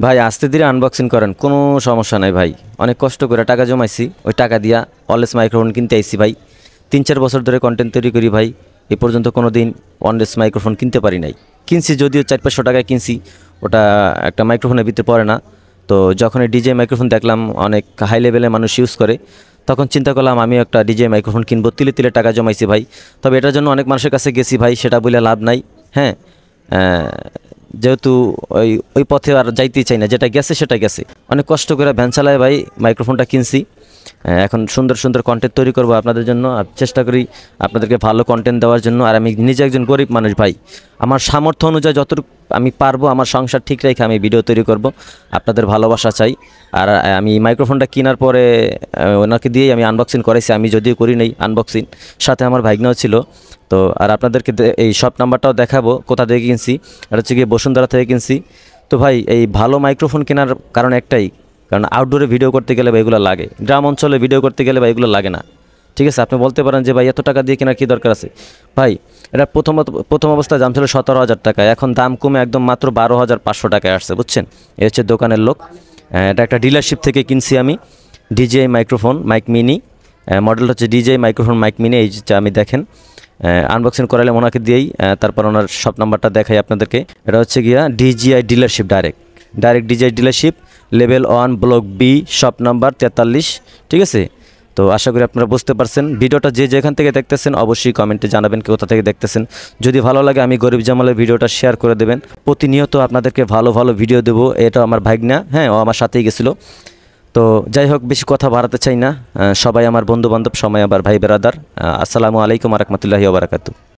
ভাই আস্তে ধীরে আনবক্সিং করেন, কোনো সমস্যা নাই ভাই। অনেক কষ্ট করে টাকা জমাইছি, ওই টাকা দিয়া ওয়্যারলেস মাইক্রোফোন কিনতে আইছি ভাই। 3-4 বছর ধরে কন্টেন্ট তৈরি করি ভাই, এ পর্যন্ত কোনো দিন ওয়্যারলেস মাইক্রোফোন কিনতে পারি নাই। কিনছি যদিও 400-500 টাকায় কিনছি, ওটা একটা মাইক্রোফোনের ভিতরে পড়ে না। তো যখন এই ডিজে মাইক্রোফোন দেখলাম অনেক হাই লেভেলে মানুষ ইউজ করে, তখন চিন্তা করলাম আমি একটা ডিজে মাইক্রোফোন কিনবো। তিলে তিলে টাকা জমাইছি ভাই। তবে এটার জন্য অনেক মানুষের কাছে গেছি ভাই, সেটা বলে লাভ নাই। হ্যাঁ, যেহেতু ওই ওই পথে আর যাইতেই চাই না, যেটা গেছে সেটা গেছে। অনেক কষ্ট করে ভ্যান চালায় ভাই মাইক্রোফোনটা কিনছি। এখন সুন্দর সুন্দর কন্টেন্ট তৈরি করবো আপনাদের জন্য, আর চেষ্টা করি আপনাদেরকে ভালো কন্টেন্ট দেওয়ার জন্য। আর আমি নিজে একজন গরিব মানুষ ভাই, আমার সামর্থ্য অনুযায়ী যতটুকু আমি পারবো আমার সংসার ঠিক রেখে আমি ভিডিও তৈরি করব। আপনাদের ভালোবাসা চাই। আর আমি মাইক্রোফোনটা কেনার পরে ওনাকে দিয়েই আমি আনবক্সিং করেছি, আমি যদিও করি নেই আনবক্সিং, সাথে আমার ভাগ্নাও ছিল। তো আর আপনাদেরকে এই শপ নাম্বারটাও দেখাবো কোথা থেকে কিনছি। এটা হচ্ছে গিয়ে বসুন্ধরা থেকে কিনছি। তো ভাই এই ভালো মাইক্রোফোন কেনার কারণ একটাই, কারণ আউটডোরে ভিডিও করতে গেলে বা এগুলো লাগে, গ্রাম অঞ্চলে ভিডিও করতে গেলে বা এগুলো লাগে না। ঠিক আছে, আপনি বলতে পারেন যে ভাই এত টাকা দিয়ে কেনার কী দরকার আছে। ভাই এটা প্রথম অবস্থায় দাম ছিল 17,000 টাকা, এখন দাম কমে একদম মাত্র 12,500 টাকায় আসছে, বুঝছেন। এ হচ্ছে দোকানের লোক। এটা একটা ডিলারশিপ থেকে কিনছি আমি। ডিজে মাইক্রোফোন মাইক মিনি, মডেলটা হচ্ছে ডিজে মাইক্রোফোন মাইক মিনি। এই যে আমি দেখেন আনবক্সিং করালে ওনাকে দিয়েই, তারপর ওনার শপ নাম্বারটা দেখাই আপনাদেরকে। এটা হচ্ছে গিয়া DGI dealership, direct DGI dealership, level 1 block B, shop number 43। ঠিক আছে, তো আশা করি আপনারা বুঝতে পারছেন। ভিডিওটা যে যেখান থেকে দেখতেছেন অবশ্যই কমেন্টে জানাবেন কোথা থেকে দেখতেছেন। যদি ভালো লাগে আমি গরিব জামালের ভিডিওটা শেয়ার করে দেবেন। প্রতিনিয়ত আপনাদেরকে ভালো ভালো ভিডিও দেবো। এটা আমার ভাগ্না, হ্যাঁ, ও আমার সাথেই গেছিলো। তো যাই হোক, বেশি কথা বাড়াতে চাই না। সবাই আমার বন্ধু বান্ধব, সবাই আমার ভাই বেরাদার। আসসালামু আলাইকুম ওয়া রাহমাতুল্লাহি ওয়া বারাকাতুহু।